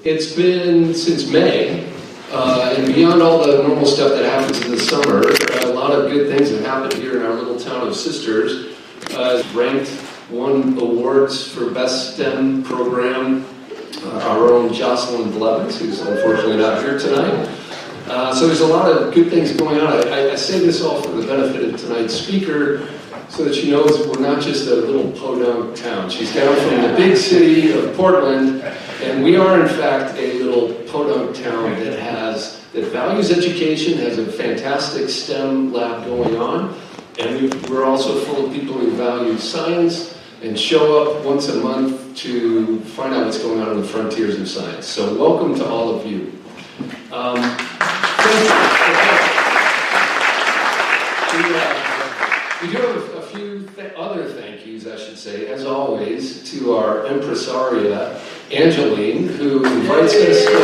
It's been since May, and beyond all the normal stuff that happens in the summer, a lot of good things have happened here in our little town of Sisters. Won awards for Best STEM Program, our own Jocelyn Blevins, who's unfortunately not here tonight. So there's a lot of good things going on. I say this all for the benefit of tonight's speaker, so that she knows we're not just a little podunk town. She's down from the big city of Portland, and we are in fact a little podunk town that values education, has a fantastic STEM lab going on, and we're also full of people who value science and show up once a month to find out what's going on in the frontiers of science. So welcome to all of you. We do have a few other thank yous, I should say, as always, to our impresaria, Angeline, who invites us. We've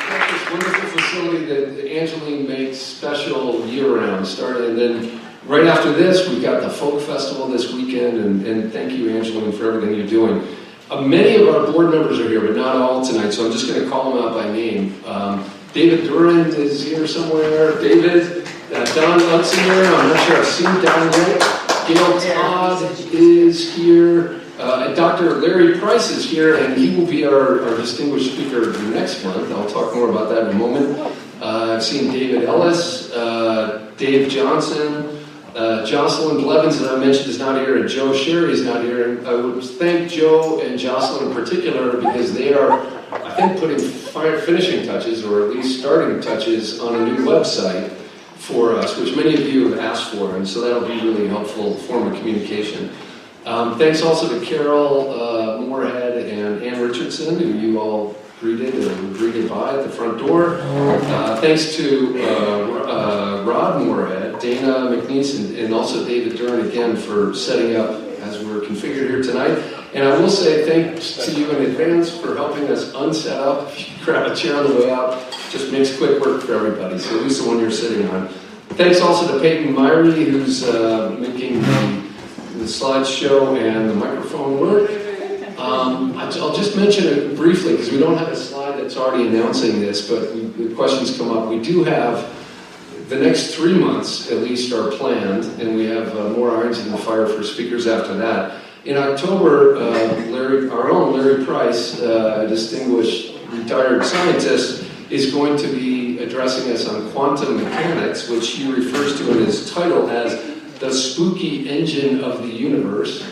got this wonderful facility that Angeline makes special year-round, and then right after this, we've got the Folk Festival this weekend, and thank you, Angeline, for everything you're doing. Many of our board members are here, but not all tonight, so I'm just going to call them out by name. David Durant is here somewhere. David, Don Utzinger, I'm not sure I've seen Don yet. Gail Todd is here. And Dr. Larry Price is here, and he will be our distinguished speaker next month. I'll talk more about that in a moment. I've seen David Ellis, Dave Johnson, Jocelyn Blevins, that I mentioned, is not here, and Joe Sherry is not here. And I would thank Joe and Jocelyn in particular because they are, I think, putting finishing touches, or at least starting touches, on a new website for us, which many of you have asked for, and so that'll be a really helpful form of communication. Thanks also to Carol Moorhead and Ann Richardson, who you all greeted by at the front door. Thanks to Rod Moorhead, Dana McNeese, and also David Dern again for setting up as we're configured here tonight. And I will say thanks to you in advance for helping us unset up. If you grab a chair on the way out, just makes quick work for everybody, so at least the one you're sitting on. Thanks also to Peyton Myrie, who's making the slideshow and the microphone work. I'll just mention it briefly because we don't have a slide that's already announcing this, but the questions come up. We do have the next 3 months, at least, are planned, and we have more irons in the fire for speakers after that. In October, our own Larry Price, a distinguished retired scientist, is going to be addressing us on quantum mechanics, which he refers to in his title as the spooky engine of the universe.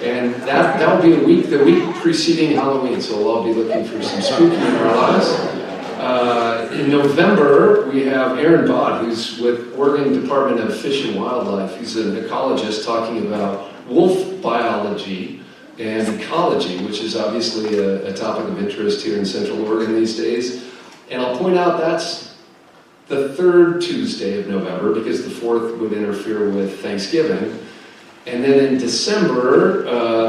And that'll be the week preceding Halloween, so we'll all be looking for some spooky in our lives. In November, we have Aaron Bott, who's with Oregon Department of Fish and Wildlife. He's an ecologist talking about wolf biology and ecology, which is obviously a topic of interest here in Central Oregon these days. And I'll point out that's the third Tuesday of November, because the fourth would interfere with Thanksgiving. And then in December,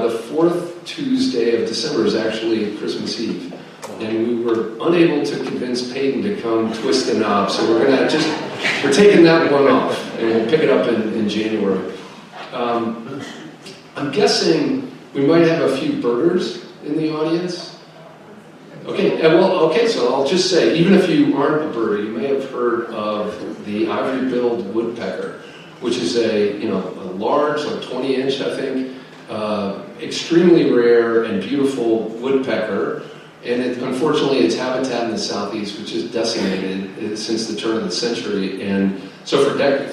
the fourth Tuesday of December is actually Christmas Eve. And we were unable to convince Peyton to come twist the knob, so we're taking that one off, and we'll pick it up in January. I'm guessing we might have a few birders in the audience. Okay, so I'll just say, even if you aren't a birder, you may have heard of the ivory-billed woodpecker, which is a large, like 20-inch, I think, extremely rare and beautiful woodpecker. And unfortunately, its habitat in the southeast was just decimated since the turn of the century. And so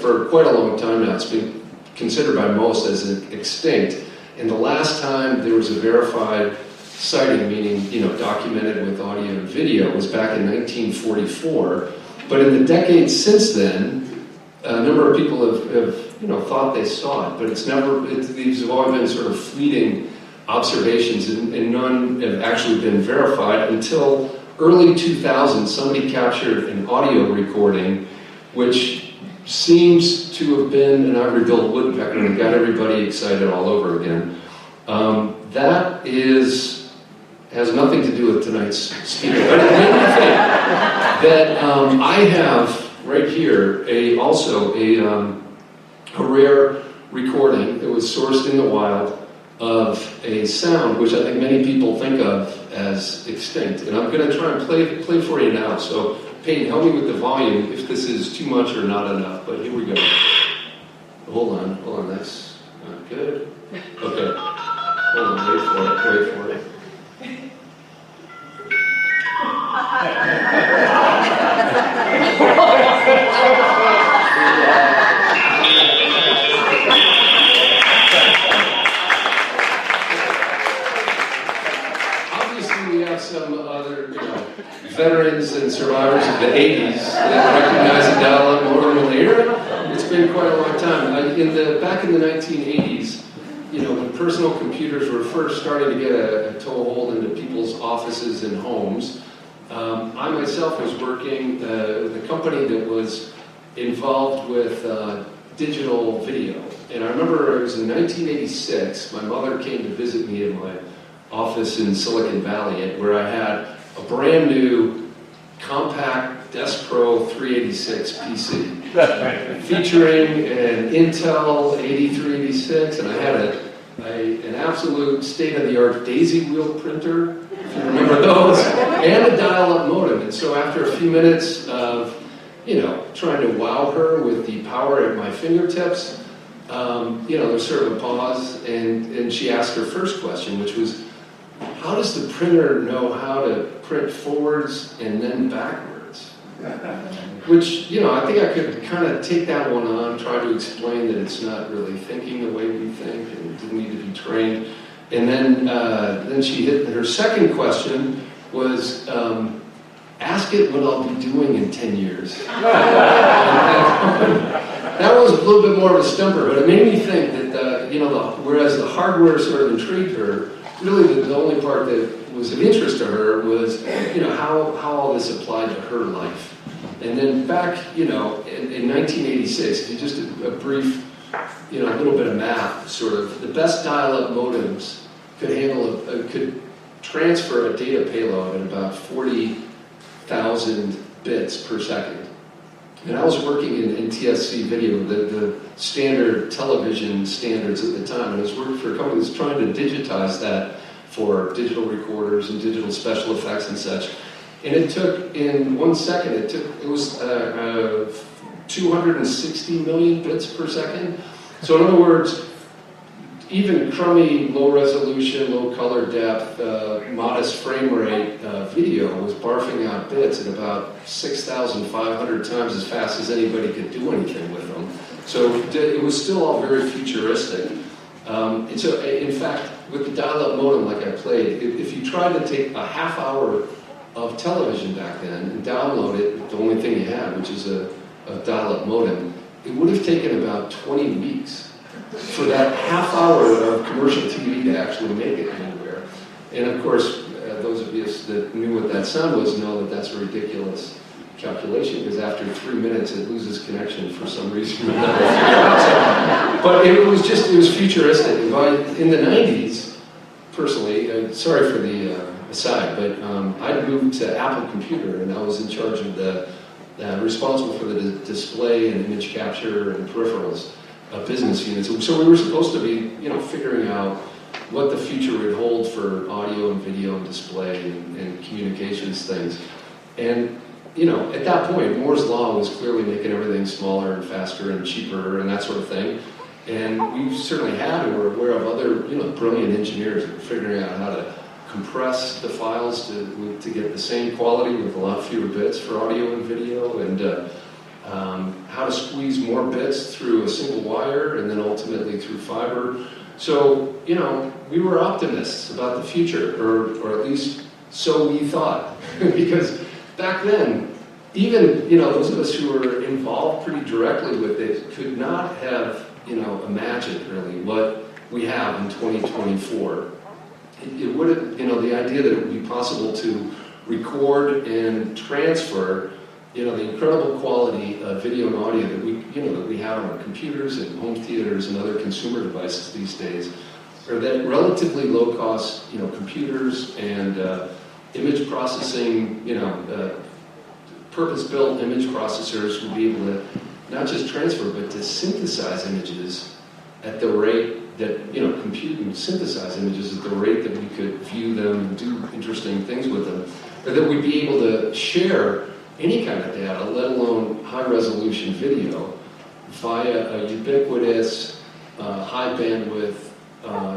for quite a long time now, it's been considered by most as extinct. And the last time there was a verified sighting, meaning documented with audio and video, was back in 1944. But in the decades since then, a number of people have thought they saw it, but these have all been sort of fleeting observations, and none have actually been verified until early 2000. Somebody captured an audio recording which seems to have been an ivory-billed woodpecker, and it got everybody excited all over again. That has nothing to do with tonight's speaker. But it made me think that I have right here also a rare recording that was sourced in the wild of a sound which I think many people think of as extinct. And I'm going to try and play for you now. So Peyton, help me with the volume if this is too much or not enough. But here we go. Hold on, that's not good. Okay. Hold on, wait for it. Obviously, we have some other, veterans and survivors of the 80s that recognize the dial-up modem later. It's been quite a long time. Back in the 1980s, when personal computers were first starting to get a toehold into people's offices and homes, I myself was working with a company that was involved with digital video. And I remember it was in 1986, my mother came to visit me in my office in Silicon Valley, where I had a brand new compact Desk Pro 386 PC featuring an Intel 8386, and I had an absolute state-of-the-art daisy wheel printer, if you remember those, and a dial-up modem. And so after a few minutes of trying to wow her with the power at my fingertips, there's sort of a pause, and she asked her first question, which was, how does the printer know how to print forwards and then backwards? Which, I think I could kind of take that one on, try to explain that it's not really thinking the way we think and didn't need to be trained. And then she hit her second question was, ask it what I'll be doing in 10 years. That was a little bit more of a stumper, but it made me think that, whereas the hardware sort of intrigued her, really the only part that was of interest to her was, how all this applied to her life. And then back, in 1986, just a brief, a little bit of math, sort of, the best dial-up modems could transfer a data payload at about 40,000 bits per second. And I was working in NTSC video, the standard television standards at the time, and I was working for a company that was trying to digitize that for digital recorders and digital special effects and such. And it took, in 1 second, it was 260 million bits per second. So in other words, even crummy, low resolution, low color depth, modest frame rate video was barfing out bits at about 6,500 times as fast as anybody could do anything with them. So it was still all very futuristic. And so, in fact, with the dial-up modem like I played, if you tried to take a half hour of television back then and download it, the only thing you had, which is a dial-up modem, it would have taken about 20 weeks for that half hour of commercial TV to actually make it anywhere. And of course, those of you that knew what that sound was know that that's a ridiculous calculation, because after 3 minutes it loses connection for some reason. But it was futuristic. In the 90s, personally, sorry for the aside, but I moved to Apple Computer, and I was in charge of responsible for the display and image capture and peripherals business units. So we were supposed to be, figuring out what the future would hold for audio and video and display and communications things. And, at that point, Moore's Law was clearly making everything smaller and faster and cheaper and that sort of thing. And we certainly had and were aware of other, brilliant engineers that were figuring out how to compress the files to get the same quality with a lot fewer bits for audio and video, and how to squeeze more bits through a single wire and then ultimately through fiber. So, we were optimists about the future, or at least so we thought. Because back then, even, those of us who were involved pretty directly with it could not have, imagined really what we have in 2024. It would have, the idea that it would be possible to record and transfer the incredible quality of video and audio that we have on our computers and home theaters and other consumer devices these days, or that relatively low-cost, computers and image processing, purpose-built image processors would be able to not just transfer, but to synthesize images at the rate that, compute and synthesize images at the rate that we could view them and do interesting things with them, or that we'd be able to share any kind of data, let alone high-resolution video, via a ubiquitous, high-bandwidth,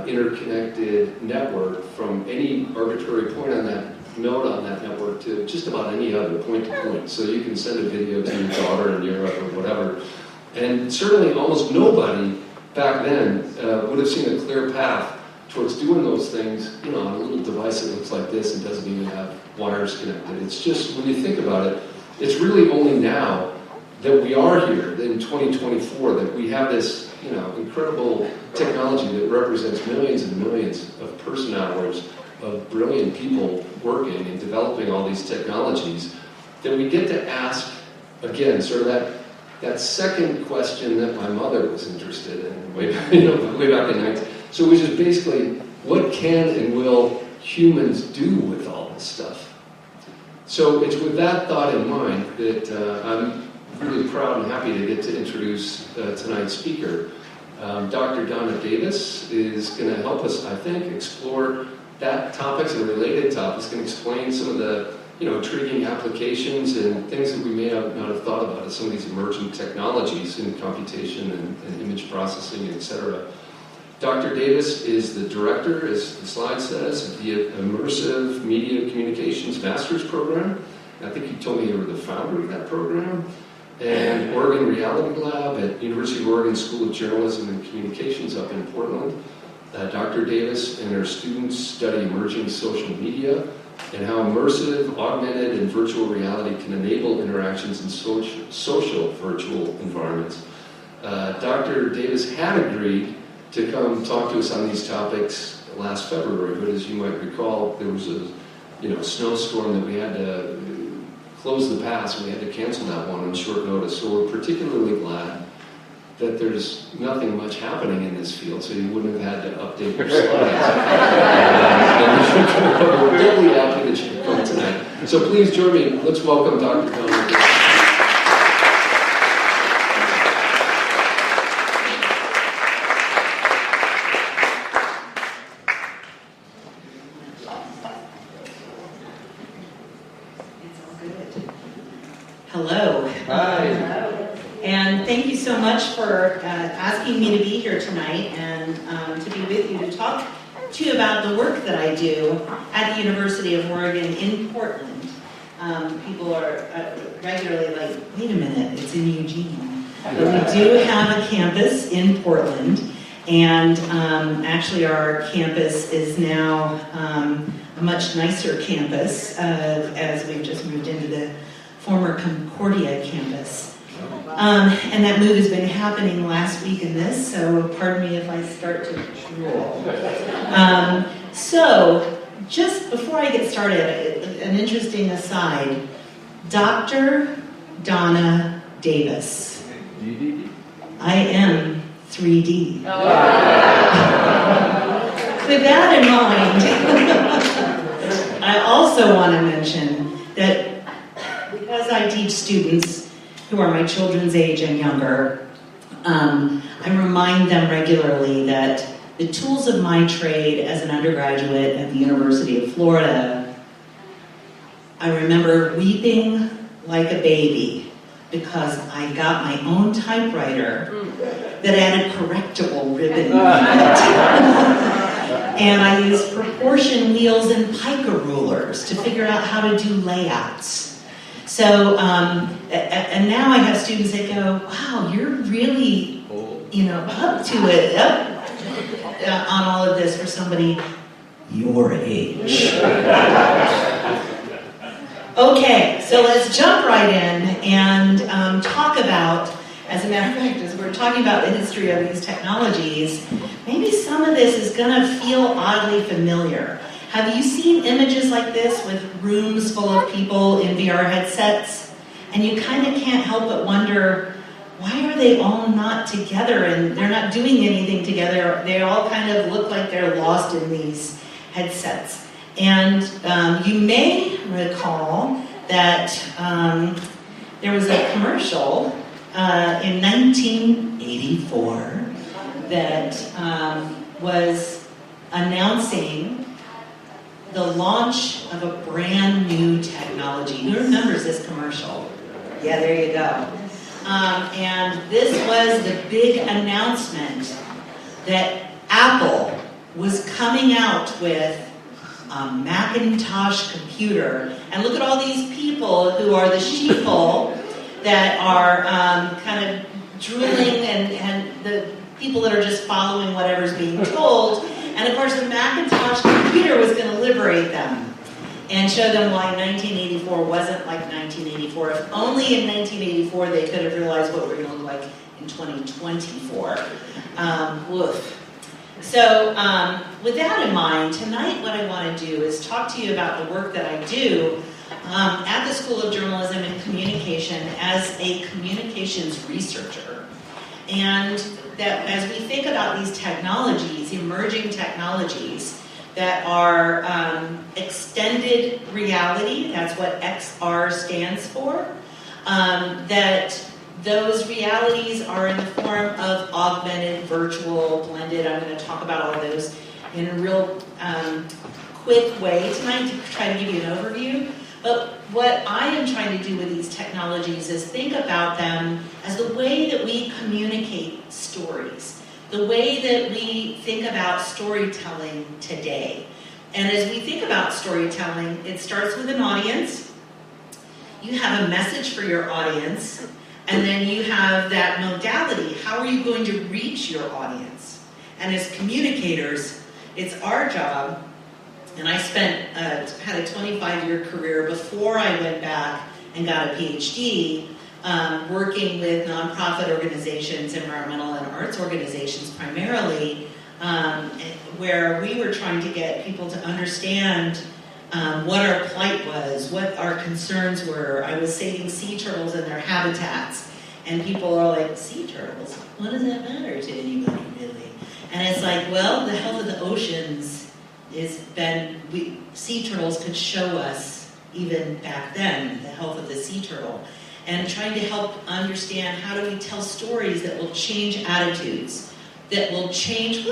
interconnected network from any arbitrary point on that node on that network to just about any other point to point. So you can send a video to your daughter in Europe or whatever. And certainly almost nobody back then would have seen a clear path towards doing those things, on a little device that looks like this and doesn't even have wires connected. It's just, when you think about it, it's really only now that we are here in 2024 that we have this, incredible technology that represents millions and millions of person hours of brilliant people working and developing all these technologies, that we get to ask, again, sort of that second question that my mother was interested in way back in 19. So which is basically, what can and will humans do with all this stuff? So it's with that thought in mind that I'm really proud and happy to get to introduce tonight's speaker. Dr. Donna Davis is going to help us, I think, explore that topics and related topics, going to explain some of the intriguing applications and things that we may not have thought about as some of these emerging technologies in computation and image processing, etc. Dr. Davis is the director, as the slide says, of the Immersive Media Communications Master's Program. I think you told me you were the founder of that program. And Oregon Reality Lab at University of Oregon School of Journalism and Communications up in Portland. Dr. Davis and her students study emerging social media and how immersive, augmented, and virtual reality can enable interactions in social virtual environments. Dr. Davis had agreed to come talk to us on these topics last February, but as you might recall, there was a snowstorm that we had to close the pass, and we had to cancel that one on short notice. So we're particularly glad that there's nothing much happening in this field, so you wouldn't have had to update your slides. We're really happy that you could come tonight. So please join me. Let's welcome Dr. Donna. Hello. Hi. And thank you so much for asking me to be here tonight and to be with you to talk to you about the work that I do at the University of Oregon in Portland. People are regularly like, wait a minute, it's in Eugene. But we do have a campus in Portland, and actually our campus is now a much nicer campus as we've just moved into the former Concordia campus. And that move has been happening last week in this, so pardon me if I start to drool. So, just before I get started, an interesting aside. Dr. Donna Davis. I am 3D. With that in mind, I also want to mention that because I teach students who are my children's age and younger, I remind them regularly that the tools of my trade as an undergraduate at the University of Florida, I remember weeping like a baby because I got my own typewriter that had a correctable ribbon on it. And I used proportion wheels and pica rulers to figure out how to do layouts. So, and now I have students that go, wow, you're really, up to it, on all of this for somebody your age. Okay, so let's jump right in and talk about, as a matter of fact, as we're talking about the history of these technologies, maybe some of this is going to feel oddly familiar. Have you seen images like this with rooms full of people in VR headsets? And you kind of can't help but wonder, why are they all not together and they're not doing anything together? They all kind of look like they're lost in these headsets. And you may recall that there was a commercial in 1984 that was announcing the launch of a brand new technology. Who remembers this commercial? Yeah, there you go. And this was the big announcement that Apple was coming out with a Macintosh computer. And look at all these people who are the sheeple that are kind of drooling and the people that are just following whatever's being told. And of course, the Macintosh computer was going to liberate them and show them why 1984 wasn't like 1984. If only in 1984 they could have realized what we're going to look like in 2024. Woof. So with that in mind, tonight what I want to do is talk to you about the work that I do at the School of Journalism and Communication as a communications researcher. And that as we think about these technologies, emerging technologies that are extended reality, that's what XR stands for, that those realities are in the form of augmented, virtual, blended. I'm going to talk about all of those in a real quick way tonight to try to give you an overview. But what I am trying to do with these technologies is think about them as the way that we communicate stories, the way that we think about storytelling today. And as we think about storytelling, it starts with an audience. You have a message for your audience, and then you have that modality. How are you going to reach your audience? And as communicators, it's our job. And I had a 25-year career before I went back and got a PhD, working with nonprofit organizations, environmental and arts organizations primarily, where we were trying to get people to understand what our plight was, what our concerns were. I was saving sea turtles in their habitats, and people are like, sea turtles? What does that matter to anybody, really? And it's like, well, the health of the oceans sea turtles could show us, even back then, the health of the sea turtle. And trying to help understand how do we tell stories that will change attitudes, that will change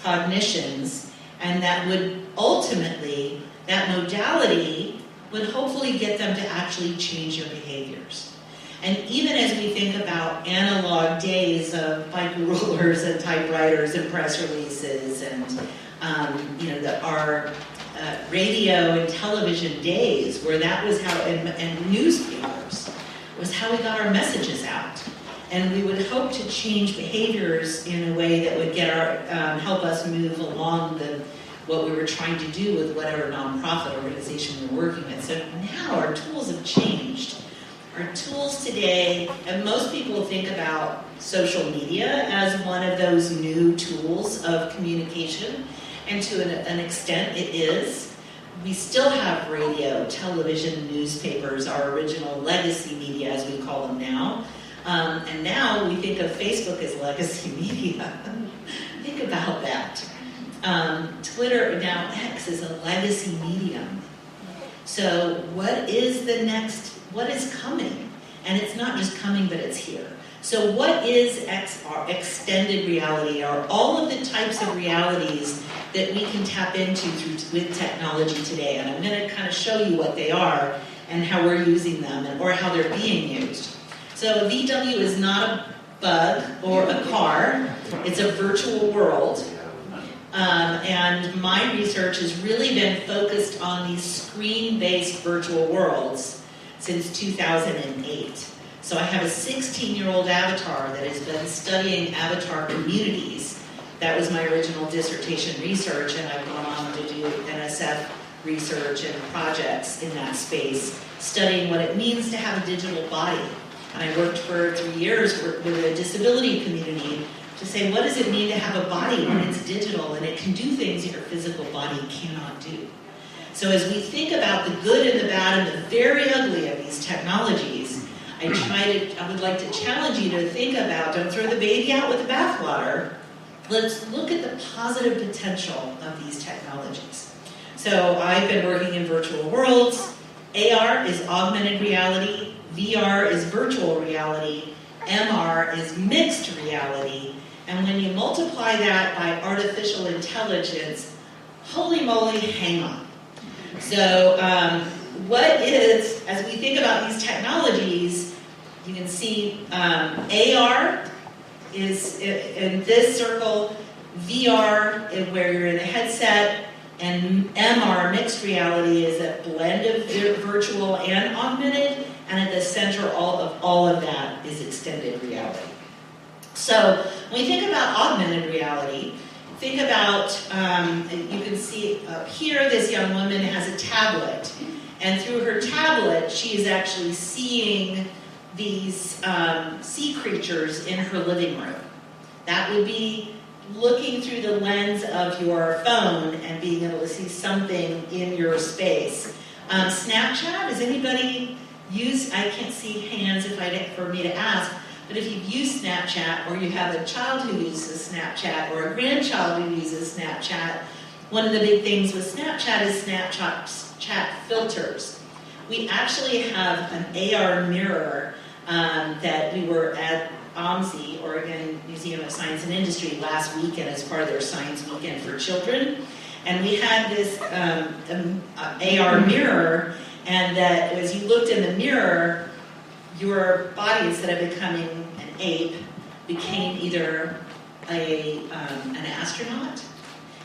cognitions, and that would ultimately, that modality would hopefully get them to actually change their behaviors. And even as we think about analog days of bike rulers and typewriters and press releases and our radio and television days, where that was how, and newspapers, was how we got our messages out. And we would hope to change behaviors in a way that would get help us move along what we were trying to do with whatever nonprofit organization we were working with. So now our tools have changed. Our tools today, and most people think about social media as one of those new tools of communication, and to an extent it is. We still have radio, television, newspapers, our original legacy media as we call them now. And now we think of Facebook as legacy media. Think about that. Twitter, now X, is a legacy medium. So what is the next, what is coming? And it's not just coming, but it's here. So what is XR, extended reality, or all of the types of realities that we can tap into with technology today? And I'm going to kind of show you what they are and how we're using them, or how they're being used. So VW is not a bug or a car. It's a virtual world. And my research has really been focused on these screen-based virtual worlds since 2008. So I have a 16-year-old avatar that has been studying avatar communities. That was my original dissertation research, and I've gone on to do NSF research and projects in that space, studying what it means to have a digital body. And I worked for 3 years with a disability community to say, what does it mean to have a body when it's digital and it can do things that your physical body cannot do? So as we think about the good and the bad and the very ugly of these technologies, I would like to challenge you to think about, don't throw the baby out with the bathwater. Let's look at the positive potential of these technologies. So I've been working in virtual worlds. AR is augmented reality. VR is virtual reality. MR is mixed reality. And when you multiply that by artificial intelligence, holy moly, hang on. So as we think about these technologies, you can see AR is in this circle, VR where you're in a headset, and MR, mixed reality, is a blend of virtual and augmented, and at the center of all of that is extended reality. So when we think about augmented reality, think about, you can see up here, this young woman has a tablet, and through her tablet, she is actually seeing these sea creatures in her living room. That would be looking through the lens of your phone and being able to see something in your space. Snapchat, does anybody use, I can't see hands for me to ask, but if you've used Snapchat, or you have a child who uses Snapchat, or a grandchild who uses Snapchat, one of the big things with Snapchat is Snapchat filters. We actually have an AR mirror that we were at OMSI, Oregon Museum of Science and Industry, last weekend as part of their Science Weekend for Children. And we had this AR mirror, and that as you looked in the mirror, your body, instead of becoming an ape, became either an astronaut,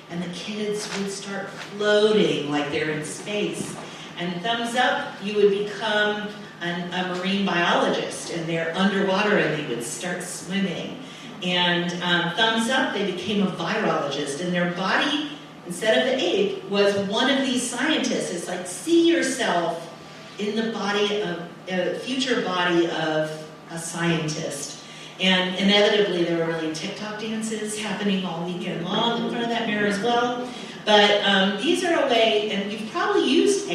and the kids would start floating like they're in space. And thumbs up, you would become a marine biologist, and they're underwater and they would start swimming. And thumbs up, they became a virologist, and their body, instead of the ape, was one of these scientists. It's like, see yourself in the body of future body of a scientist. And inevitably, there were really TikTok dances happening all weekend long in front of that mirror as well. But these are a way, and you've probably used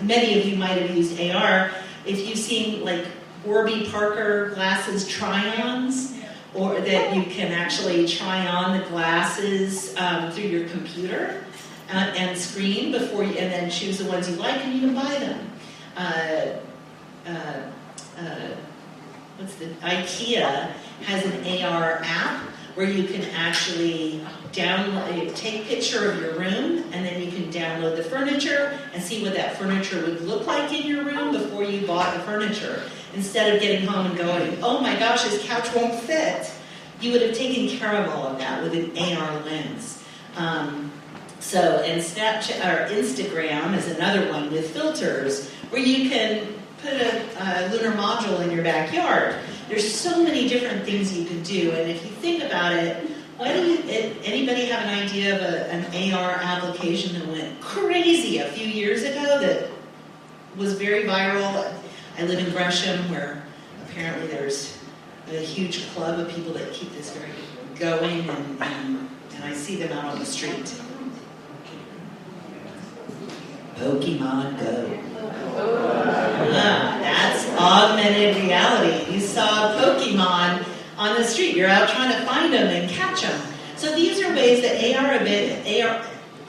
many of you might have used AR. If you've seen like Warby Parker glasses try-ons, or that you can actually try on the glasses through your computer and screen before you, and then choose the ones you like, and you can buy them. IKEA has an AR app where you can actually take a picture of your room, and then you can download the furniture and see what that furniture would look like in your room before you bought the furniture. Instead of getting home and going, oh my gosh, this couch won't fit, you would have taken care of all of that with an AR lens. And Snapchat or Instagram is another one with filters where you can put a lunar module in your backyard. There's so many different things you can do, and if you think about it, anybody have an idea of an AR application that went crazy a few years ago that was very viral? I live in Gresham, where apparently there's a huge club of people that keep this very going, and I see them out on the street. Pokemon Go. That's augmented reality. You saw Pokemon on the street. You're out trying to find them and catch them. So these are ways that AR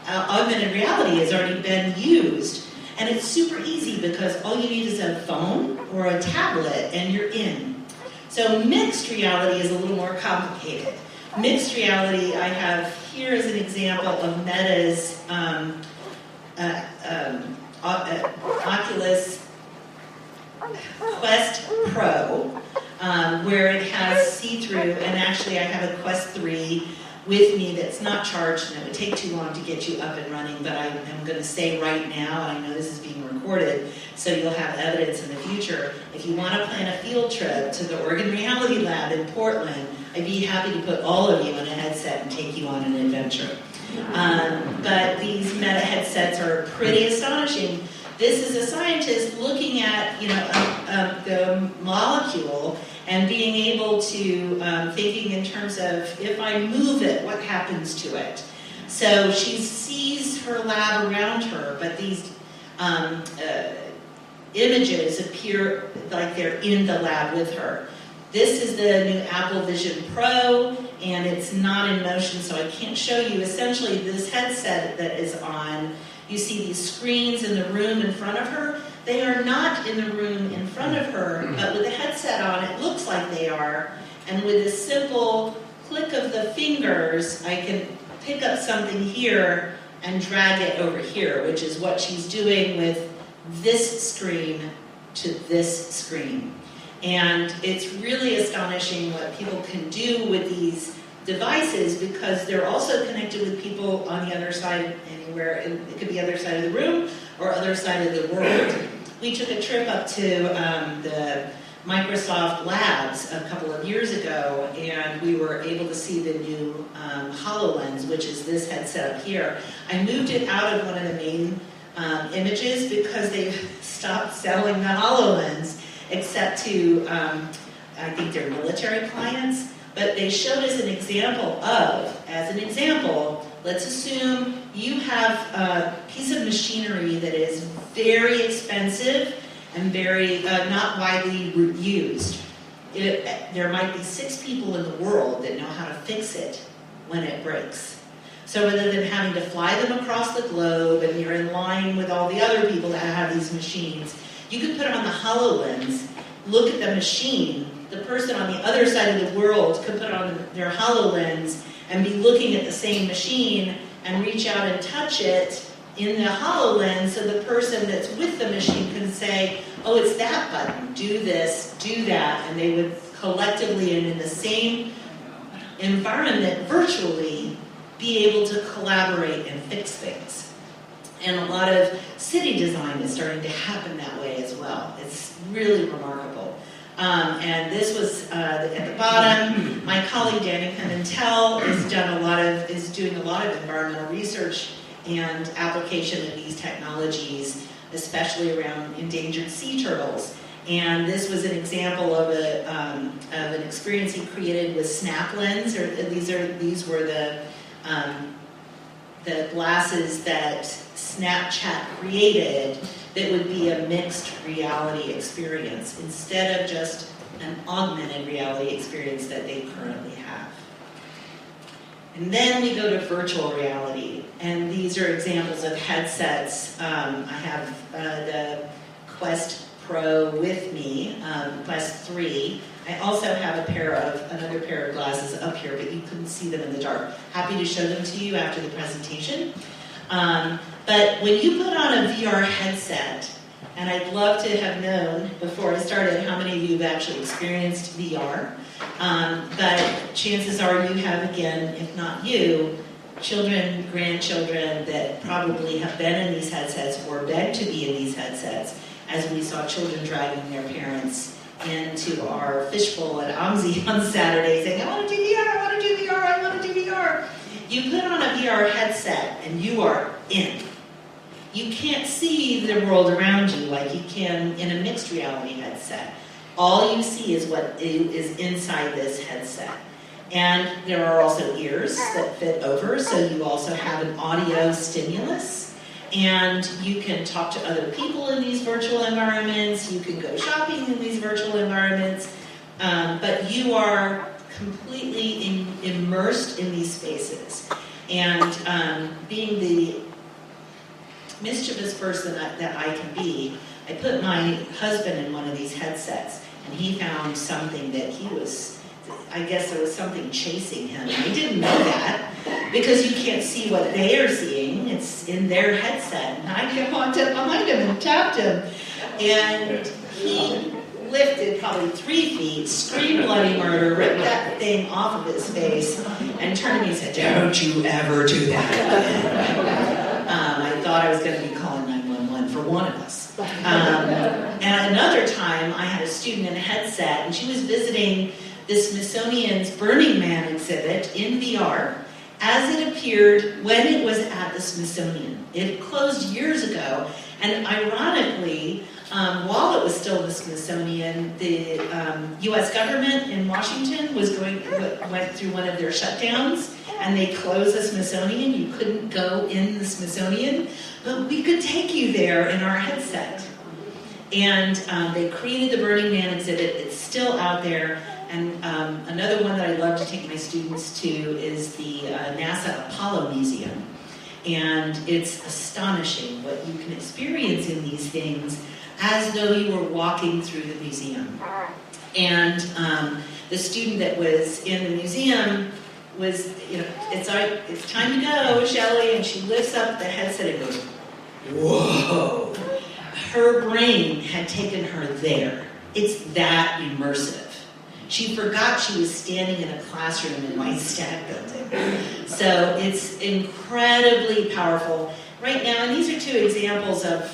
augmented reality has already been used. And it's super easy because all you need is a phone or a tablet and you're in. So mixed reality is a little more complicated. Mixed reality, I have here as an example of Meta's Oculus Quest Pro, where it has see-through, and actually I have a Quest 3 with me that's not charged, and it would take too long to get you up and running, but I'm going to say right now, and I know this is being recorded, so you'll have evidence in the future. If you want to plan a field trip to the Oregon Reality Lab in Portland, I'd be happy to put all of you in a headset and take you on an adventure. But these Meta headsets are pretty astonishing. This is a scientist looking at, the molecule and being able to, thinking in terms of, if I move it, what happens to it? So she sees her lab around her, but these images appear like they're in the lab with her. This is the new Apple Vision Pro, and it's not in motion, so I can't show you. Essentially, this headset that is on, you see these screens in the room in front of her. They are not in the room in front of her, but with the headset on, it looks like they are. And with a simple click of the fingers, I can pick up something here and drag it over here, which is what she's doing with this screen to this screen. And it's really astonishing what people can do with these devices, because they're also connected with people on the other side, anywhere. It could be other side of the room or other side of the world. We took a trip up to the Microsoft Labs a couple of years ago, and we were able to see the new HoloLens, which is this headset up here. I moved it out of one of the main images because they've stopped selling the HoloLens, except to, I think, their military clients. But they showed us an example of, as an example, let's assume you have a piece of machinery that is very expensive and very not widely used. There might be 6 people in the world that know how to fix it when it breaks. So rather than having to fly them across the globe and you're in line with all the other people that have these machines, you could put on the HoloLens, look at the machine. The person on the other side of the world could put on their HoloLens and be looking at the same machine and reach out and touch it in the HoloLens, so the person that's with the machine can say, oh, it's that button, do this, do that, and they would collectively and in the same environment virtually be able to collaborate and fix things. And a lot of city design is starting to happen that way as well. It's really remarkable. And this was at the bottom. My colleague Danny Pimentel is doing a lot of environmental research and application of these technologies, especially around endangered sea turtles. And this was an example of an experience he created with SnapLens. These were the glasses that Snapchat created that would be a mixed reality experience instead of just an augmented reality experience that they currently have. And then we go to virtual reality, and these are examples of headsets. I have the Quest Pro with me, Quest 3. I also have another pair of glasses up here, but you couldn't see them in the dark. Happy to show them to you after the presentation. But when you put on a VR headset, and I'd love to have known before I started how many of you have actually experienced VR, but chances are you have, again, if not you, children, grandchildren that probably have been in these headsets or begged to be in these headsets, as we saw children dragging their parents into our fishbowl at OMSI on Saturday saying, I want to do VR, I want to do VR, I want to do VR. You put on a VR headset and you are in. You can't see the world around you like you can in a mixed reality headset. All you see is what is inside this headset. And there are also ears that fit over, so you also have an audio stimulus. And you can talk to other people in these virtual environments. You can go shopping in these virtual environments. But you are completely immersed in these spaces. And being the mischievous person that I can be, I put my husband in one of these headsets, and he found something that I guess there was something chasing him. And I didn't know that, because you can't see what they are seeing. It's in their headset. And I walked up behind him and tapped him. And he lifted probably 3 feet, screamed bloody murder, ripped that thing off of his face, and turned to me and said, don't you ever do that. I thought I was going to be calling 911 for one of us. And another time, I had a student in a headset, and she was visiting the Smithsonian's Burning Man exhibit in VR as it appeared when it was at the Smithsonian. It closed years ago, and ironically, while it was still the Smithsonian, the U.S. government in Washington went through one of their shutdowns, and they closed the Smithsonian. You couldn't go in the Smithsonian, but we could take you there in our headset. And they created the Burning Man exhibit. It's still out there. And another one that I love to take my students to is the NASA Apollo Museum. And it's astonishing what you can experience in these things as though you were walking through the museum. And the student that was in the museum was, it's time to go, Shelley, and she lifts up the headset and goes, whoa. Her brain had taken her there. It's that immersive. She forgot she was standing in a classroom in White Stag Building. So it's incredibly powerful right now. And these are two examples of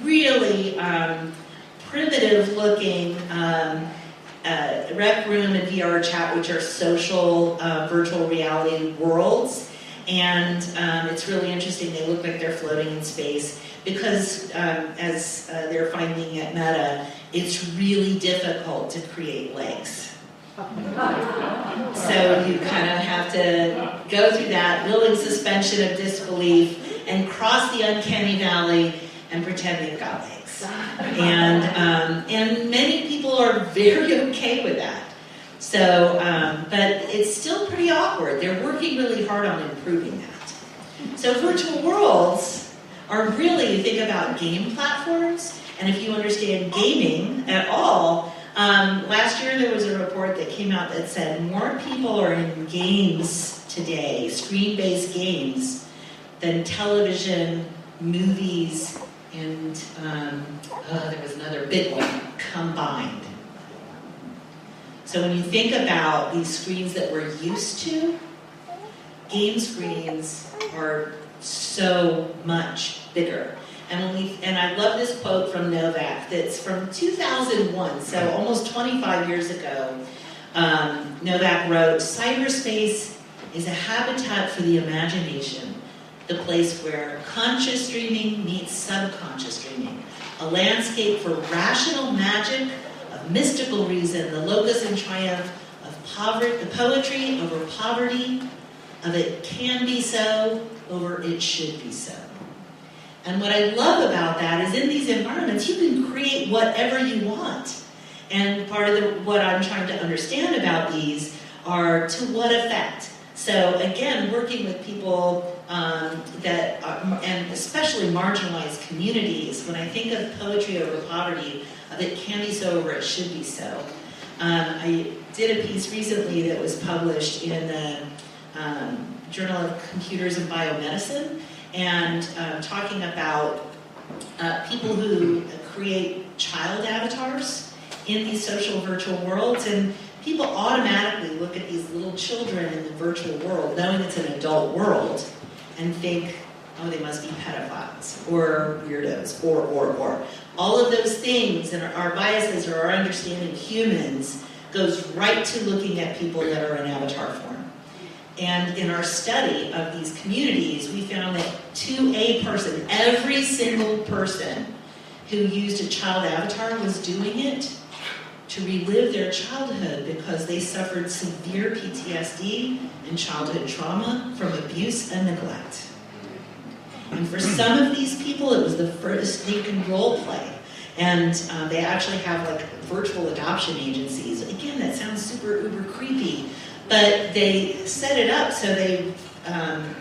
really primitive-looking Rec Room and VR Chat, which are social virtual reality worlds. And it's really interesting. They look like they're floating in space because, as they're finding at Meta, it's really difficult to create legs. So you kind of have to go through that willing suspension of disbelief and cross the uncanny valley and pretend they've got legs. And many people are very okay with that. So, but it's still pretty awkward. They're working really hard on improving that. So virtual worlds are really, you think about game platforms, and if you understand gaming at all, last year there was a report that came out that said more people are in games today, screen-based games, than television, movies, and there was another big one combined. So when you think about these screens that we're used to, game screens are so much bigger. And I love this quote from Novak that's from 2001, so almost 25 years ago. Novak wrote, "Cyberspace is a habitat for the imagination, the place where conscious dreaming meets subconscious dreaming, a landscape for rational magic, of mystical reason, the locus and triumph of poetry over poverty, of it can be so over it should be so." And what I love about that is in these environments, you can create whatever you want. And part of what I'm trying to understand about these are to what effect. So again, working with people that are, and especially marginalized communities, when I think of poetry over poverty, of it can be so over it should be so. I did a piece recently that was published in the Journal of Computers and Biomedicine, and talking about people who create child avatars in these social virtual worlds, and people automatically look at these little children in the virtual world, knowing it's an adult world, and think, oh, they must be pedophiles, or weirdos, or. All of those things, and our biases or our understanding of humans, goes right to looking at people that are in avatar form. And in our study of these communities, we found that to a person, every single person who used a child avatar was doing it to relive their childhood because they suffered severe PTSD and childhood trauma from abuse and neglect. And for some of these people, it was the first they can role play. And they actually have like virtual adoption agencies. Again, that sounds super uber creepy. But they set it up so they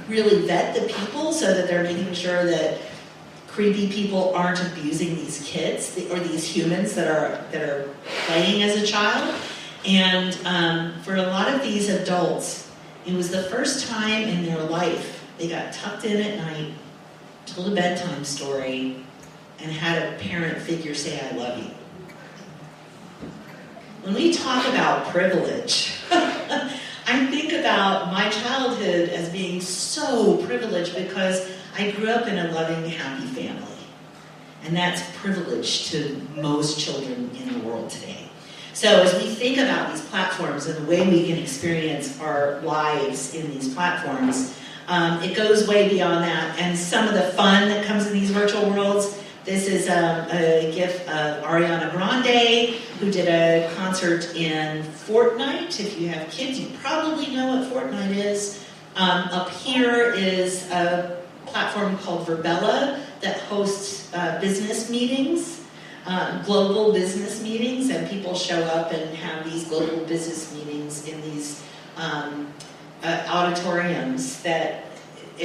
really vet the people so that they're making sure that creepy people aren't abusing these kids or these humans that are playing as a child. And for a lot of these adults, it was the first time in their life they got tucked in at night, told a bedtime story, and had a parent figure say, "I love you." When we talk about privilege, I think about my childhood as being so privileged because I grew up in a loving, happy family. And that's privilege to most children in the world today. So as we think about these platforms and the way we can experience our lives in these platforms, it goes way beyond that. And some of the fun that comes in these virtual worlds, this is a gift of Ariana Grande, who did a concert in Fortnite. If you have kids, you probably know what Fortnite is. Up here is a platform called Verbella that hosts business meetings, global business meetings, and people show up and have these global business meetings in these auditoriums that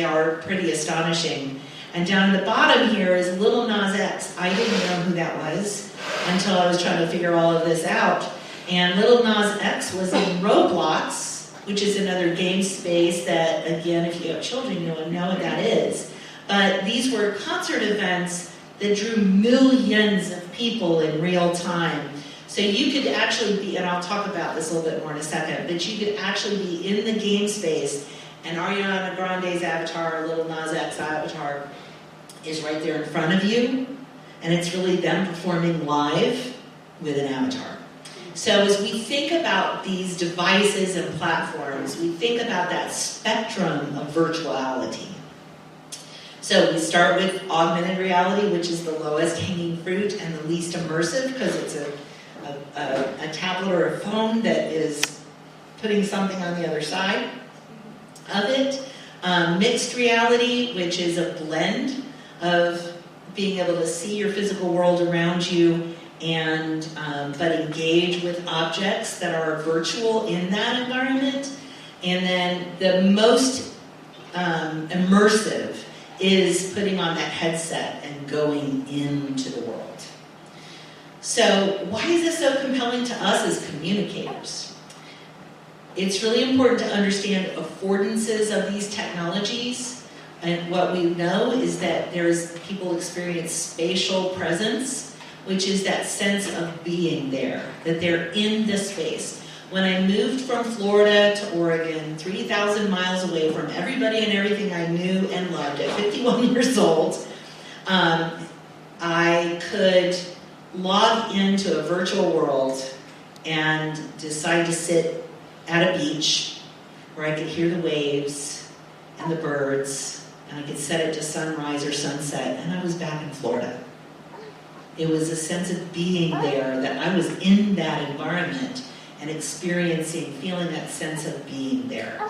are pretty astonishing. And down at the bottom here is Lil Nas X. I didn't know who that was until I was trying to figure all of this out. And Little Nas X was in Roblox, which is another game space that, again, if you have children, you know what that is. But these were concert events that drew millions of people in real time. So you could actually be, and I'll talk about this a little bit more in a second, but you could actually be in the game space, and Ariana Grande's avatar, or Little Nas X avatar, is right there in front of you, and it's really them performing live with an avatar. So as we think about these devices and platforms, we think about that spectrum of virtuality. So we start with augmented reality, which is the lowest hanging fruit and the least immersive, because it's a tablet or a phone that is putting something on the other side of it. Mixed reality, which is a blend of being able to see your physical world around you and but engage with objects that are virtual in that environment. And then the most immersive is putting on that headset and going into the world. So why is this so compelling to us as communicators? It's really important to understand affordances of these technologies. And what we know is that people experience spatial presence, which is that sense of being there, that they're in the space. When I moved from Florida to Oregon, 3,000 miles away from everybody and everything I knew and loved at 51 years old, I could log into a virtual world and decide to sit at a beach where I could hear the waves and the birds, and I could set it to sunrise or sunset, and I was back in Florida. It was a sense of being there, that I was in that environment and experiencing, feeling that sense of being there.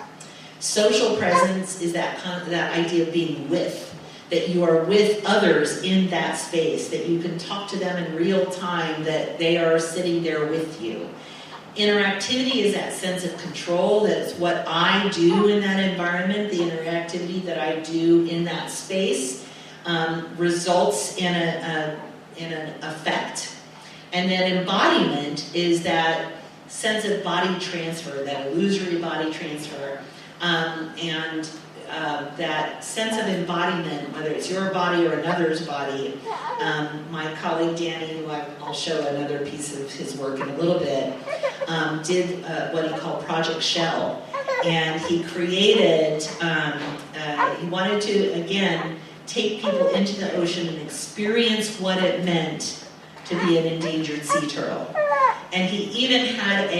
Social presence is that idea of being with, that you are with others in that space, that you can talk to them in real time, that they are sitting there with you. Interactivity is that sense of control, that's what I do in that environment, the interactivity that I do in that space results in an effect. And then embodiment is that sense of body transfer, that illusory body transfer, and that sense of embodiment, whether it's your body or another's body. My colleague Danny, who I'll show another piece of his work in a little bit, did what he called Project Shell. And he created, he wanted to, again, take people into the ocean and experience what it meant to be an endangered sea turtle. And he even had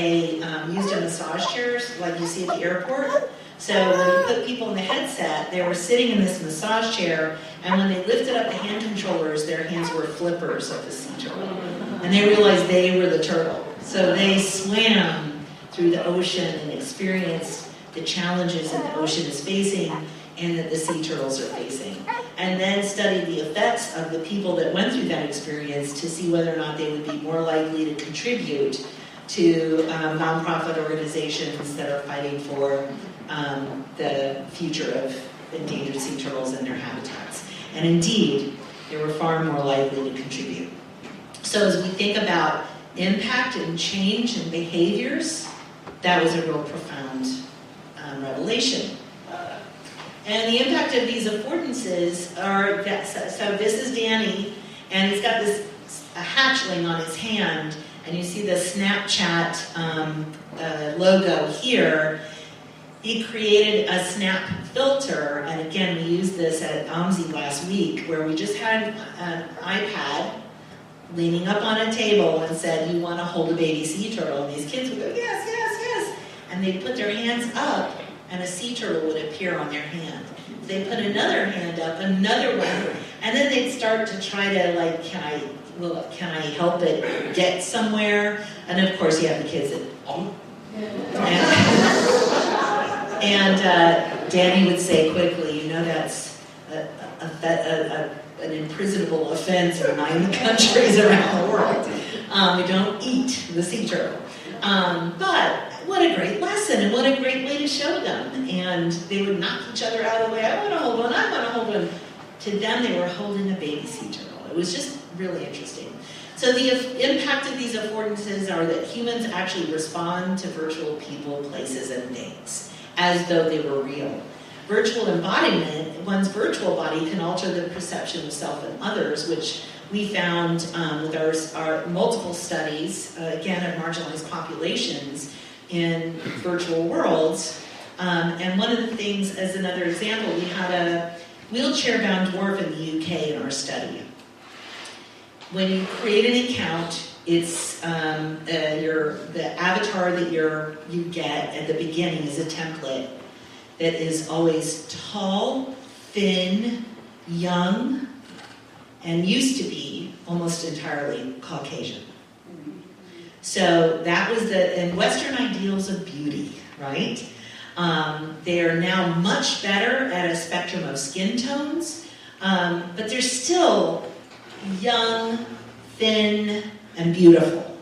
used a massage chairs like you see at the airport. So when he put people in the headset, they were sitting in this massage chair, and when they lifted up the hand controllers, their hands were flippers of the sea turtle. And they realized they were the turtle. So they swam through the ocean and experienced the challenges that the ocean is facing and that the sea turtles are facing. And then studied the effects of the people that went through that experience to see whether or not they would be more likely to contribute to nonprofit organizations that are fighting for the future of endangered sea turtles and their habitats. And indeed, they were far more likely to contribute. So as we think about impact and change and behaviors, that was a real profound revelation. And the impact of these affordances are that, so this is Danny, and he's got this a hatchling on his hand, and you see the Snapchat logo here. He created a snap filter, and again, we used this at OMSI last week, where we just had an iPad leaning up on a table and said, "You want to hold a baby sea turtle?" And these kids would go, "Yes, yes, yes." And they'd put their hands up, and a sea turtle would appear on their hand. They put another hand up, another one, and then they'd start to try to, like, can I help it get somewhere? And of course, you have the kids that, oh. And Danny would say quickly, you know, that's an imprisonable offense in 9 countries around the world. We don't eat the sea turtle. But what a great lesson, and what a great way to show them. And they would knock each other out of the way. I want to hold one, I want to hold one. To them, they were holding a baby sea turtle. It was just really interesting. So the impact of these affordances are that humans actually respond to virtual people, places, and things as though they were real. Virtual embodiment, one's virtual body can alter the perception of self and others, which we found with our multiple studies, again, of marginalized populations in virtual worlds. And one of the things, as another example, we had a wheelchair-bound dwarf in the UK in our study. When you create an account, it's the avatar that you get at the beginning is a template that is always tall, thin, young, and used to be almost entirely Caucasian. So that was and Western ideals of beauty, right? They are now much better at a spectrum of skin tones, but they're still young, thin, and beautiful.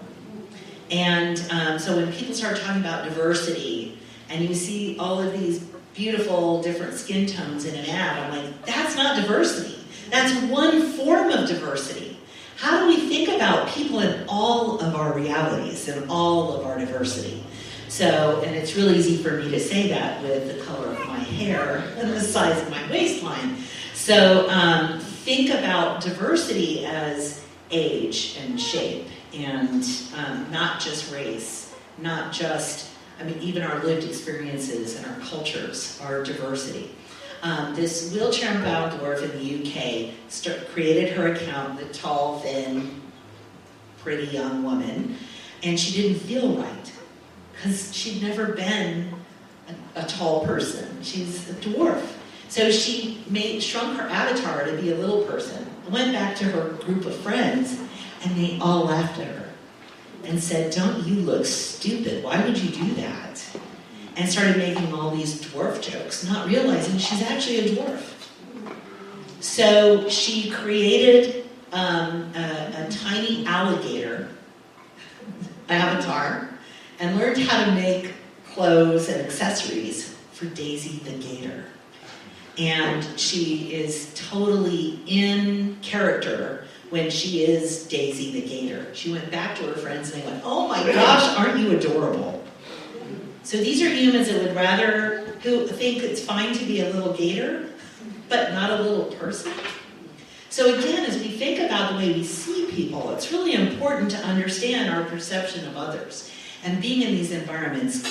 And so when people start talking about diversity, and you see all of these beautiful different skin tones in an ad, I'm like, that's not diversity. That's one form of diversity. How do we think about people in all of our realities and all of our diversity? So, and it's really easy for me to say that with the color of my hair and the size of my waistline. So think about diversity as age and shape and not just race, not just, even our lived experiences and our cultures are diversity. This wheelchair-bound dwarf in the UK created her account, the tall, thin, pretty young woman, and she didn't feel right because she'd never been a tall person. She's a dwarf. So she shrunk her avatar to be a little person, went back to her group of friends, and they all laughed at her and said, "Don't you look stupid? Why would you do that?" And started making all these dwarf jokes, not realizing she's actually a dwarf. So she created a tiny alligator avatar and learned how to make clothes and accessories for Daisy the Gator. And she is totally in character when she is Daisy the Gator. She went back to her friends and they went, "Oh my gosh, aren't you adorable?" So these are humans that would who think it's fine to be a little gator, but not a little person. So again, as we think about the way we see people, it's really important to understand our perception of others. And being in these environments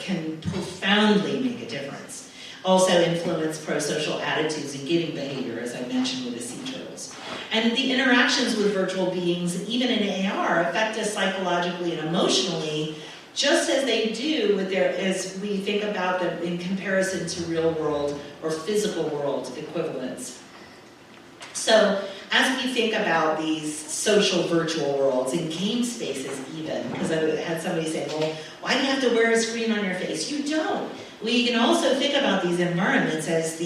can profoundly make a difference. Also influence pro-social attitudes and giving behavior, as I mentioned with the sea turtles. And the interactions with virtual beings, even in AR, affect us psychologically and emotionally, just as they do as we think about them in comparison to real world or physical world equivalents. So as we think about these social virtual worlds, in game spaces even, because I had somebody say, "Well, why do you have to wear a screen on your face?" You don't. We can also think about these environments as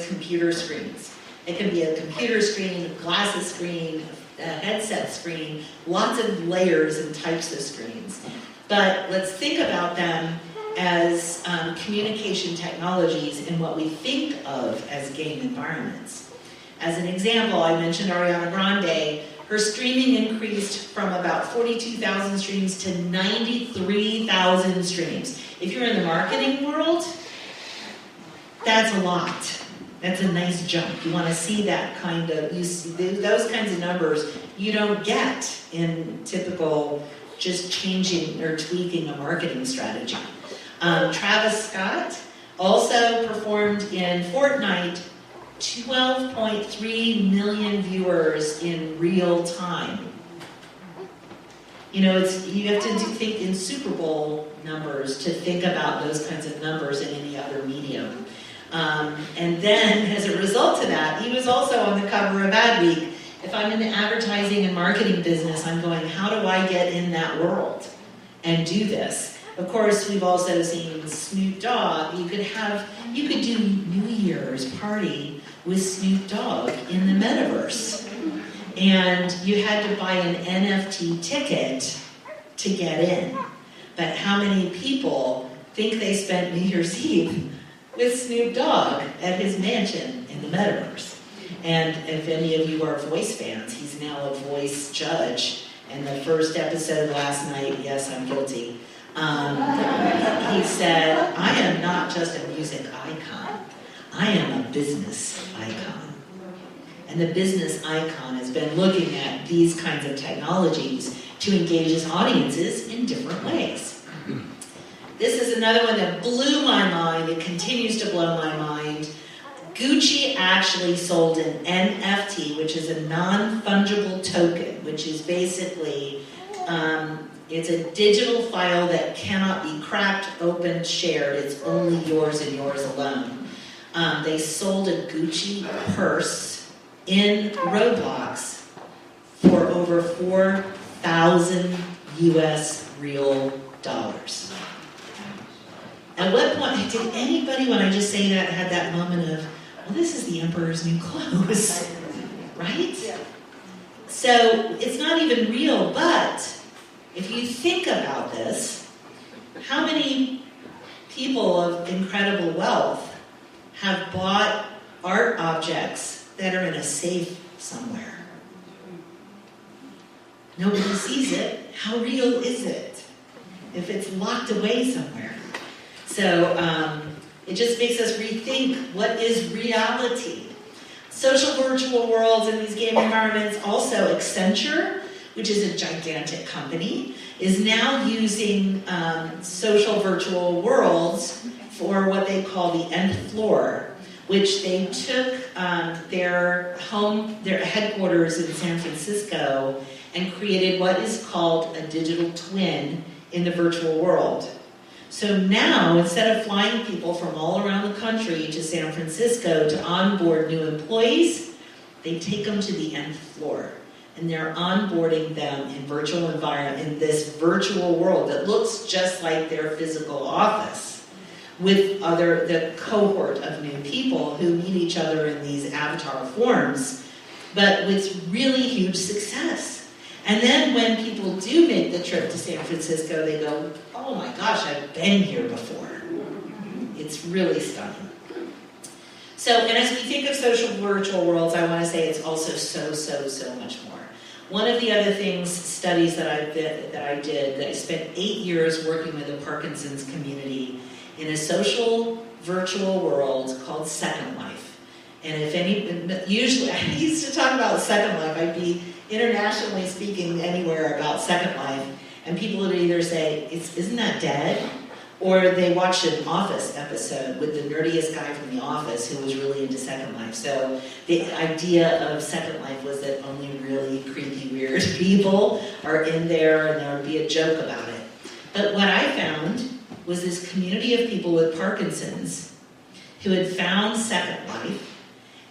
computer screens. It can be a computer screen, a glasses screen, a headset screen, lots of layers and types of screens. But let's think about them as communication technologies in what we think of as game environments. As an example, I mentioned Ariana Grande. Her streaming increased from about 42,000 streams to 93,000 streams. If you're in the marketing world, that's a lot. That's a nice jump. You want to see that those kinds of numbers you don't get in typical just changing or tweaking a marketing strategy. Travis Scott also performed in Fortnite, 12.3 million viewers in real time. You have to think in Super Bowl numbers to think about those kinds of numbers in any other medium. And then, as a result of that, he was also on the cover of Adweek. If I'm in the advertising and marketing business, I'm going, how do I get in that world and do this? Of course, we've also seen Snoop Dogg. You could do New Year's party with Snoop Dogg in the metaverse. And you had to buy an NFT ticket to get in. But how many people think they spent New Year's Eve with Snoop Dogg at his mansion in the metaverse? And if any of you are Voice fans, he's now a Voice judge. And the first episode last night, yes, I'm guilty. He said, I am not just a music icon, I am a business icon. And the business icon has been looking at these kinds of technologies to engage his audiences in different ways. This is another one that blew my mind. It continues to blow my mind. Gucci actually sold an NFT, which is a non-fungible token, which is basically, it's a digital file that cannot be cracked, opened, shared. It's only yours and yours alone. They sold a Gucci purse in Roblox for over 4,000 US real dollars. At what point did anybody, when I just say that, had that moment of, well, this is the emperor's new clothes, right? Yeah. So it's not even real, but if you think about this, how many people of incredible wealth have bought art objects that are in a safe somewhere? Nobody sees it. How real is it if it's locked away somewhere? So it just makes us rethink what is reality. Social virtual worlds in these game environments, also Accenture, which is a gigantic company, is now using social virtual worlds for what they call the nth floor, which they took their headquarters in San Francisco and created what is called a digital twin in the virtual world. So now, instead of flying people from all around the country to San Francisco to onboard new employees, they take them to the nth floor. And they're onboarding them in virtual environment, in this virtual world that looks just like their physical office, with the cohort of new people who meet each other in these avatar forms, but with really huge success. And then when people do make the trip to San Francisco, they go, oh my gosh, I've been here before. It's really stunning. So, and as we think of social virtual worlds, I want to say it's also so much more. One of the other things, studies that I spent 8 years working with the Parkinson's community in a social virtual world called Second Life. And usually I used to talk about Second Life. I'd be internationally speaking anywhere about Second Life, and people would either say, isn't that dead? Or they watched an Office episode with the nerdiest guy from The Office who was really into Second Life. So the idea of Second Life was that only really creepy, weird people are in there, and there would be a joke about it. But what I found was this community of people with Parkinson's who had found Second Life.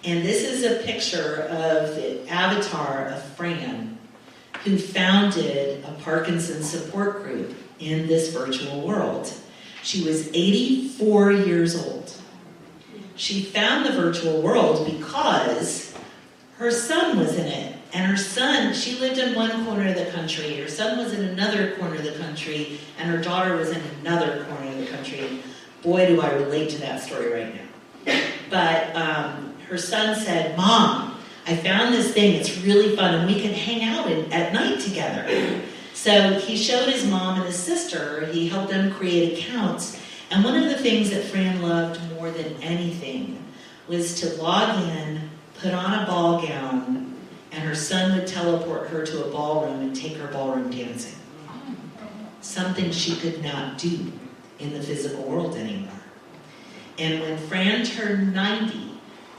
And this is a picture of the avatar of Fran, who founded a Parkinson's support group in this virtual world. She was 84 years old. She found the virtual world because her son was in it. And her son, she lived in one corner of the country, her son was in another corner of the country, and her daughter was in another corner of the country. Boy, do I relate to that story right now. But her son said, Mom, I found this thing, it's really fun, and we can hang out at night together. So he showed his mom and his sister, he helped them create accounts, and one of the things that Fran loved more than anything was to log in, put on a ball gown, and her son would teleport her to a ballroom and take her ballroom dancing. Something she could not do in the physical world anymore. And when Fran turned 90,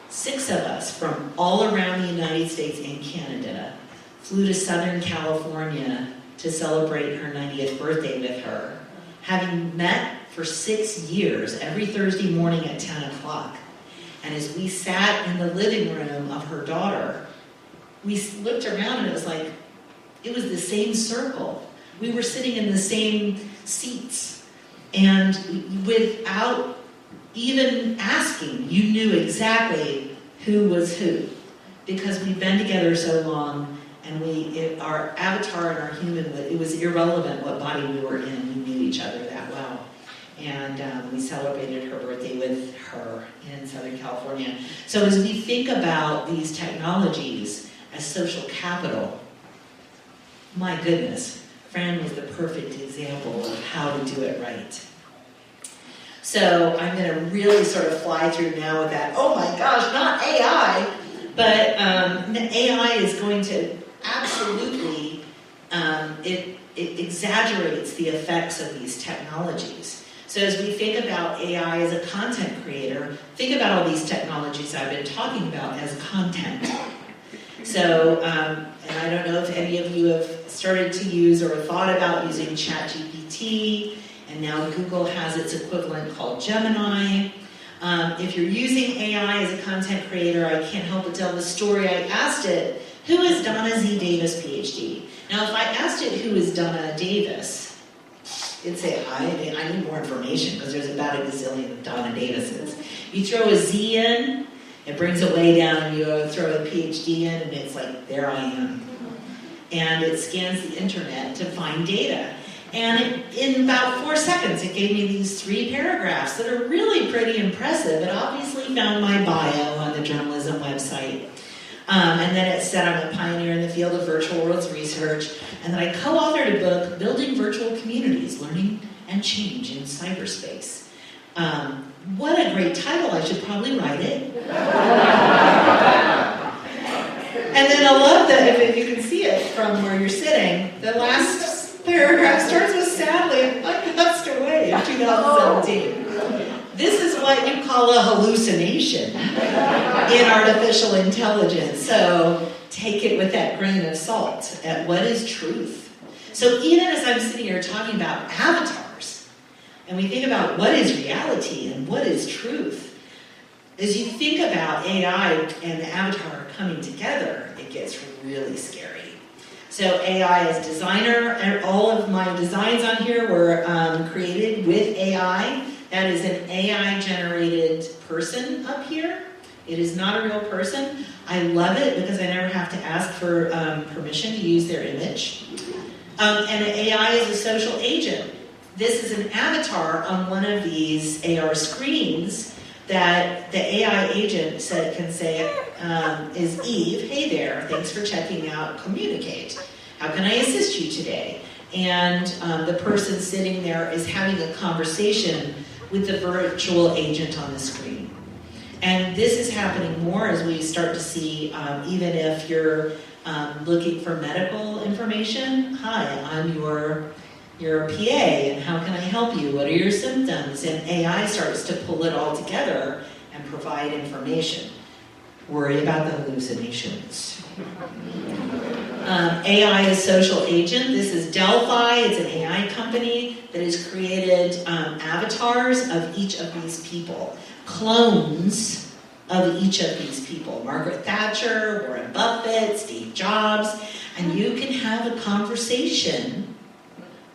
6 of us from all around the United States and Canada flew to Southern California to celebrate her 90th birthday with her, having met for 6 years every Thursday morning at 10 o'clock. And as we sat in the living room of her daughter, we looked around and it was like, it was the same circle. We were sitting in the same seats. And without even asking, you knew exactly who was who. Because we'd been together so long, and our avatar and our human, it was irrelevant what body we were in. We knew each other that well. and we celebrated her birthday with her in Southern California. So as we think about these technologies as social capital, my goodness, Fran was the perfect example of how to do it right. So I'm going to really sort of fly through now with that, oh my gosh, not AI, but the AI is going to absolutely, it exaggerates the effects of these technologies. So as we think about AI as a content creator, think about all these technologies I've been talking about as content. So, and I don't know if any of you have started to use or thought about using ChatGPT, and now Google has its equivalent called Gemini. If you're using AI as a content creator, I can't help but tell the story. I asked it, who is Donna Z. Davis, PhD? Now, if I asked it, who is Donna Davis, it'd say, I need more information, because there's about a gazillion Donna Davises. You throw a Z in, it brings it way down, and you throw a PhD in, and it's like, there I am. And it scans the internet to find data. And in about 4 seconds, it gave me these 3 paragraphs that are really pretty impressive. It obviously found my bio on the journalism website. And then it said I'm a pioneer in the field of virtual worlds research, and that I co-authored a book, Building Virtual Communities, Learning and Change in Cyberspace. What a great title. I should probably write it. And then I love that, if you can see it from where you're sitting, the last paragraph starts with, sadly, I passed away in 2017. This is what you call a hallucination in artificial intelligence. So take it with that grain of salt at what is truth. So even as I'm sitting here talking about avatars, and we think about what is reality and what is truth, as you think about AI and the avatar coming together, it gets really scary. So AI as designer, and all of my designs on here were created with AI. That is an AI-generated person up here. It is not a real person. I love it because I never have to ask for permission to use their image. And an AI is a social agent. This is an avatar on one of these AR screens that the AI agent can say, is Eve, hey there, thanks for checking out Communicate. How can I assist you today? And the person sitting there is having a conversation with the virtual agent on the screen. And this is happening more as we start to see, even if you're looking for medical information. Hi, I'm your PA, and how can I help you? What are your symptoms? And AI starts to pull it all together and provide information. Worry about the hallucinations. AI is social agent. This is Delphi. It's an AI company that has created avatars of each of these people, clones of each of these people. Margaret Thatcher, Warren Buffett, Steve Jobs, and you can have a conversation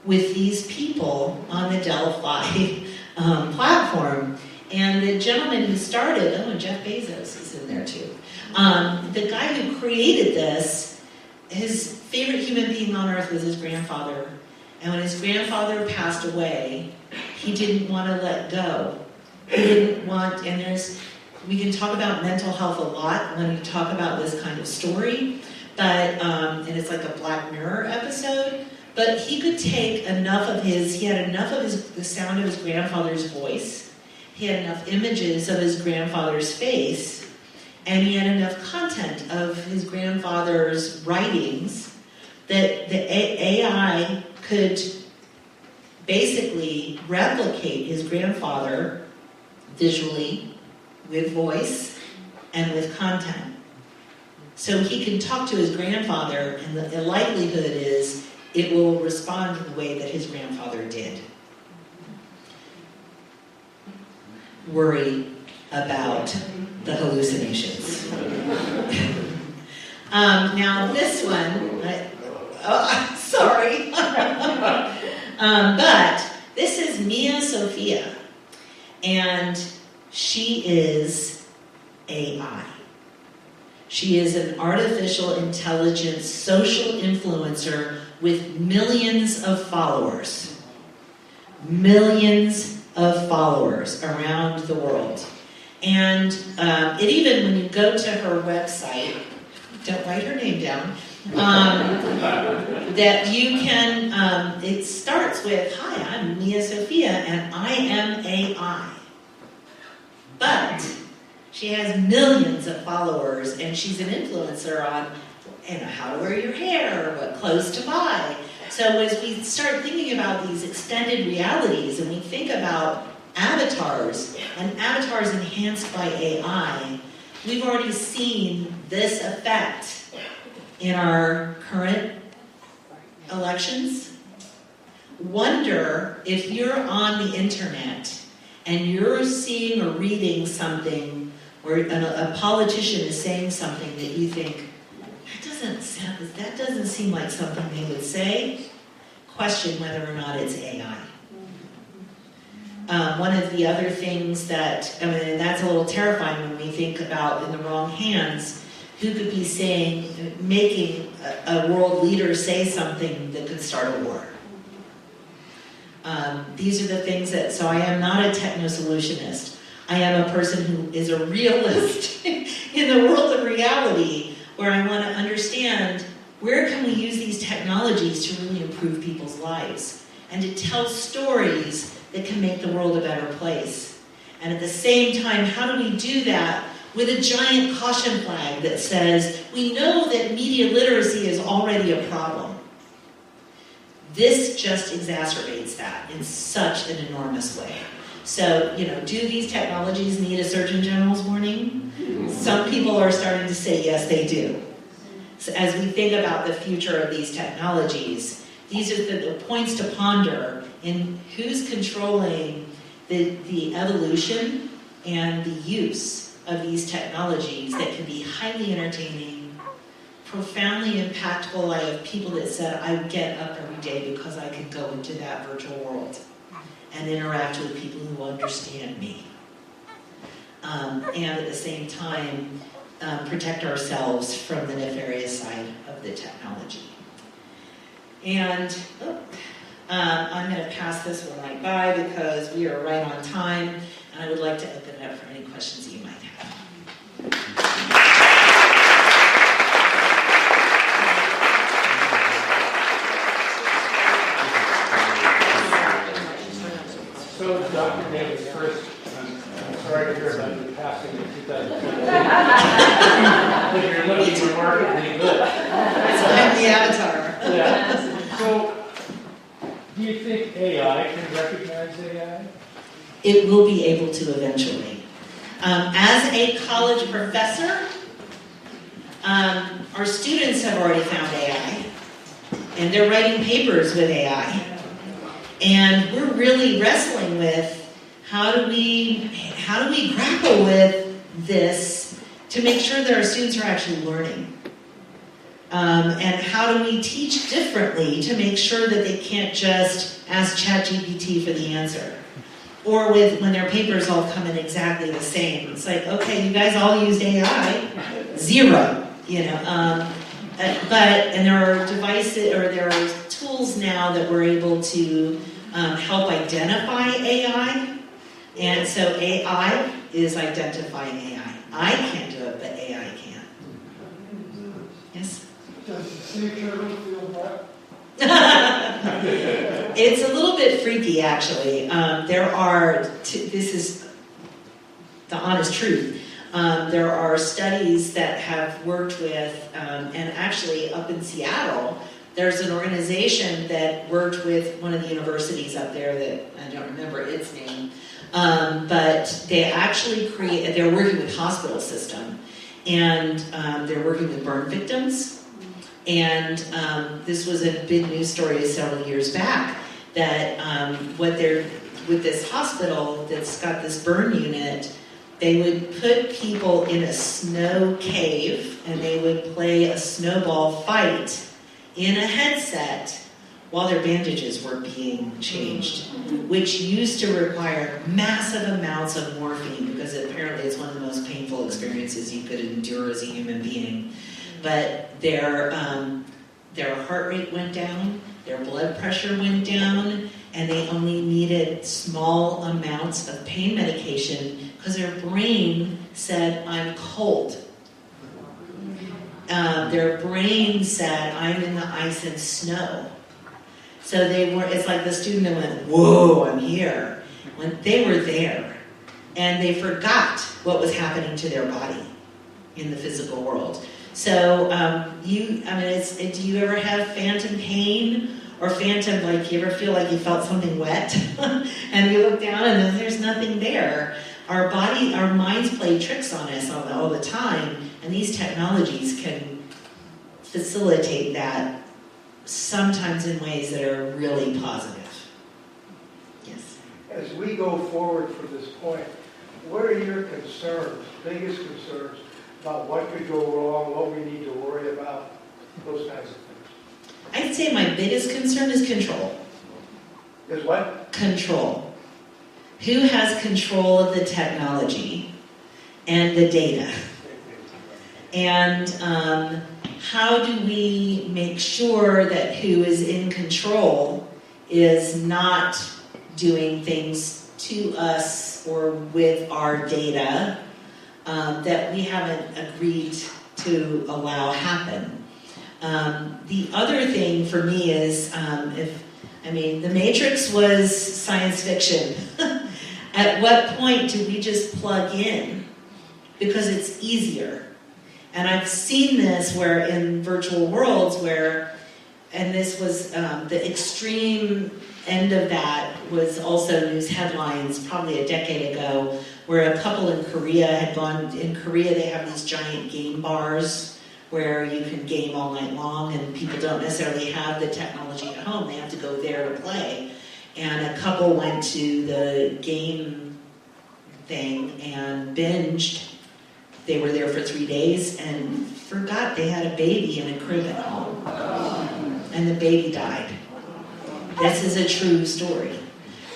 with these people on the Delphi platform. And the gentleman who started, Jeff Bezos is in there too. The guy who created this, his favorite human being on earth was his grandfather. And when his grandfather passed away, he didn't want to let go. He didn't want, we can talk about mental health a lot when we talk about this kind of story, but, and it's like a Black Mirror episode, but he could take he had enough of the sound of his grandfather's voice, he had enough images of his grandfather's face, and he had enough content of his grandfather's writings that the AI could basically replicate his grandfather visually, with voice, and with content. So he can talk to his grandfather, and the likelihood is it will respond in the way that his grandfather did. Worry about the hallucinations. Now this one, sorry. But this is Mia Sophia, and she is AI. She is an artificial intelligence social influencer with millions of followers. Millions of followers around the world. And it even, when you go to her website, don't write her name down, that you can, it starts with, hi, I'm Mia Sophia, and I am AI. But she has millions of followers, and she's an influencer on how to wear your hair, what clothes to buy. So as we start thinking about these extended realities, and we think about avatars, and avatars enhanced by AI, we've already seen this effect in our current elections. Wonder if you're on the internet and you're seeing or reading something where a politician is saying something that you think, that doesn't seem like something they would say. Question whether or not it's AI. One of the other things that, and that's a little terrifying when we think about in the wrong hands, who could be saying, making a world leader say something that could start a war. These are the things that, so I am not a techno-solutionist. I am a person who is a realist in the world of reality, where I want to understand where can we use these technologies to really improve people's lives and to tell stories that can make the world a better place. And at the same time, how do we do that with a giant caution flag that says, we know that media literacy is already a problem. This just exacerbates that in such an enormous way. So, do these technologies need a Surgeon General's warning? Some people are starting to say, yes, they do. So as we think about the future of these technologies, these are the points to ponder in who's controlling the evolution and the use of these technologies that can be highly entertaining, profoundly impactful. I have people that said, I get up every day because I can go into that virtual world and interact with people who understand me. And at the same time, protect ourselves from the nefarious side of the technology. And I'm going to pass this one right by because we are right on time, and I would like to open it up for any questions that you might have. So, Dr. Davis, first, I'm sorry to hear about your passing in 2017. But you're looking remarkably good. So I'm the avatar. Yeah. So, do you think AI can recognize AI? It will be able to eventually. As a college professor, our students have already found AI, and they're writing papers with AI. And we're really wrestling with how do we grapple with this to make sure that our students are actually learning. And how do we teach differently to make sure that they can't just ask ChatGPT for the answer? Or when their papers all come in exactly the same. It's like, okay, you guys all used AI, 0, and there are devices, or there are tools now that we're able to help identify AI. And so AI is identifying AI. I can't do it, but AI can. Yes? Does the sea turtle feel wet? It's a little bit freaky, actually. This is the honest truth. There are studies that have worked with, and actually up in Seattle, there's an organization that worked with one of the universities up there that I don't remember its name, but they actually they're working with hospital system, and they're working with burn victims. And this was a big news story several years back that with this hospital that's got this burn unit, they would put people in a snow cave and they would play a snowball fight in a headset while their bandages were being changed, which used to require massive amounts of morphine because apparently it's one of the most painful experiences you could endure as a human being. But their heart rate went down, their blood pressure went down, and they only needed small amounts of pain medication because their brain said, I'm cold. Their brain said, I'm in the ice and snow. So it's like the student that went, whoa, I'm here. When they were there, and they forgot what was happening to their body in the physical world. So, do you ever have phantom pain? Or phantom, like you ever feel like you felt something wet? And you look down and there's nothing there. Our minds play tricks on us all the time, and these technologies can facilitate that, sometimes in ways that are really positive. Yes? As we go forward from this point, what are your concerns, biggest concerns, about what could go wrong, what we need to worry about, those kinds of things? I'd say my biggest concern is control. Is what? Control. Who has control of the technology and the data? And how do we make sure that who is in control is not doing things to us or with our data that we haven't agreed to allow happen? The other thing for me is, The Matrix was science fiction. At what point do we just plug in? Because it's easier. And I've seen this where in virtual worlds and this was the extreme end of that was also news headlines probably a decade ago, where a couple in Korea they have these giant game bars where you can game all night long, and people don't necessarily have the technology at home. They have to go there to play. And a couple went to the game thing and binged. They were there for 3 days and forgot they had a baby in a crib at home. And the baby died. This is a true story.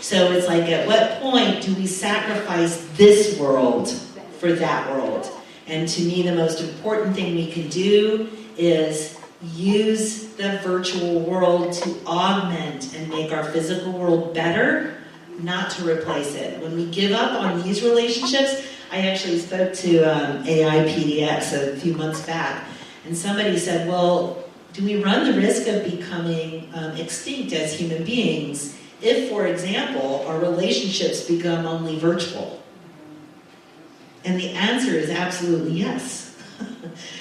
So it's like, at what point do we sacrifice this world for that world? And to me, the most important thing we can do is use the virtual world to augment and make our physical world better, not to replace it. When we give up on these relationships, I actually spoke to AI PDX a few months back, and somebody said, well, do we run the risk of becoming extinct as human beings if, for example, our relationships become only virtual? And the answer is absolutely yes.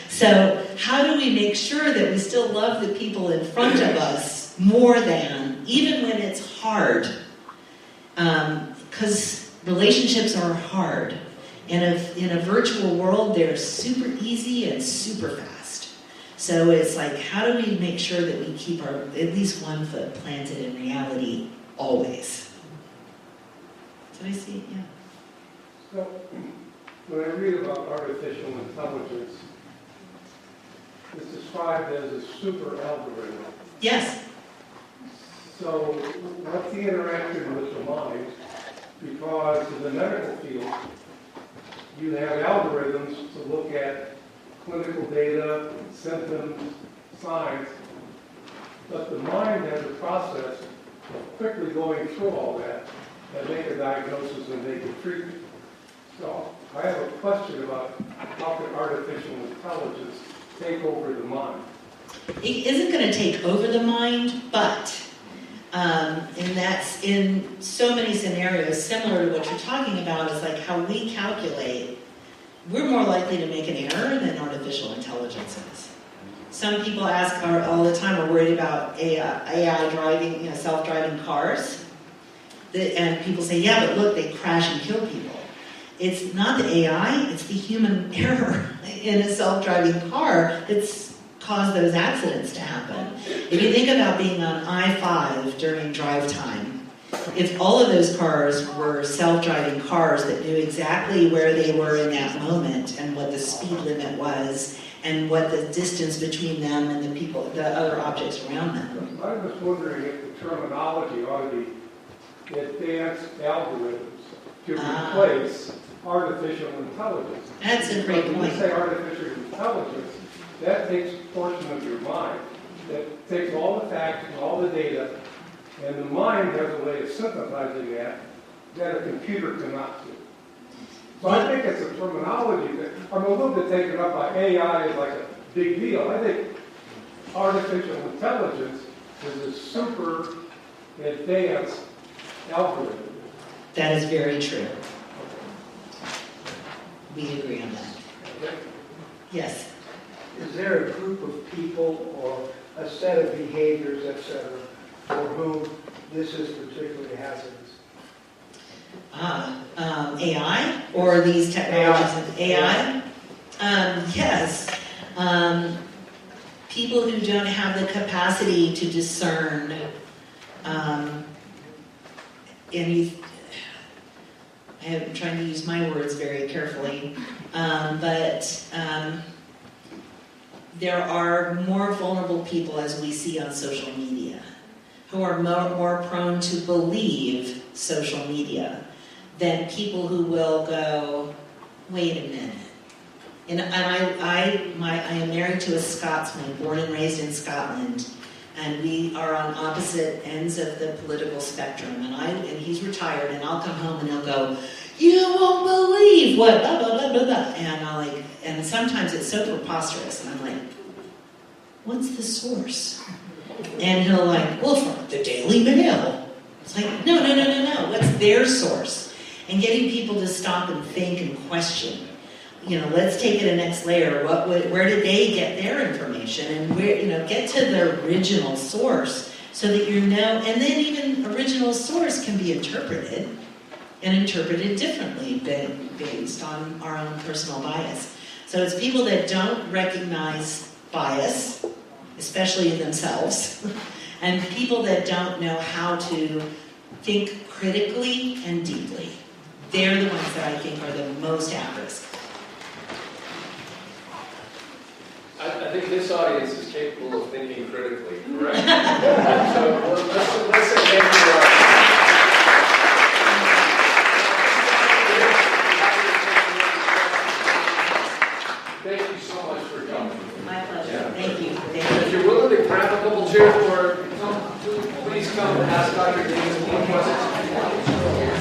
So how do we make sure that we still love the people in front of us more than, even when it's hard? Because relationships are hard. In a virtual world, they're super easy and super fast. So it's like, how do we make sure that we keep at least one foot planted in reality always? Did I see it? Yeah. So, when I read about artificial intelligence, it's described as a super algorithm. Yes. So, what's the interaction with the mind? Because in the medical field, you have algorithms to look at clinical data, symptoms, signs, but the mind has a process of quickly going through all that and make a diagnosis and make a treatment. So I have a question about how can artificial intelligence take over the mind? It isn't going to take over the mind, but and that's in so many scenarios similar to what you're talking about, is like how we calculate. We're more likely to make an error than artificial intelligence is. Some people ask all the time, are worried about AI driving, self-driving cars. And people say, yeah, but look, they crash and kill people. It's not the AI, it's the human error in a self-driving car that's caused those accidents to happen. If you think about being on I-5 during drive time, if all of those cars were self-driving cars that knew exactly where they were in that moment and what the speed limit was and what the distance between them and the other objects around them. I was wondering if the terminology ought to be advanced algorithms to replace artificial intelligence. That's a great point. When you say artificial intelligence, that takes a portion of your mind, that takes all the facts and all the data And the mind has a way of synthesizing that a computer cannot do. So I think it's a terminology that, I'm a little bit taken up by AI as like a big deal. I think artificial intelligence is a super advanced algorithm. That is very true. We agree on that. Okay? Yes. Is there a group of people or a set of behaviors, etc., for whom this is particularly hazardous? AI or these technologies? AI? Yes. People who don't have the capacity to discern I'm trying to use my words very carefully, but there are more vulnerable people, as we see on social media, who are more prone to believe social media than people who will go, wait a minute. And I am married to a Scotsman, born and raised in Scotland, and we are on opposite ends of the political spectrum. And he's retired, and I'll come home and he'll go, you won't believe what blah blah blah blah blah. And sometimes it's so preposterous, and I'm like, what's the source? And he'll well, from the Daily Mail. It's like, no. What's their source? And getting people to stop and think and question. Let's take it a next layer. Where did they get their information? And where, get to the original source so that and then even original source can be interpreted and interpreted differently based on our own personal bias. So it's people that don't recognize bias, especially in themselves, and people that don't know how to think critically and deeply. They're the ones that I think are the most at risk. I think this audience is capable of thinking critically, correct? So let's say thank you. Thank you so much for coming. My pleasure. Yeah. Thank you. If you're willing to grab a couple chairs or please come ask Dr. Davis any questions.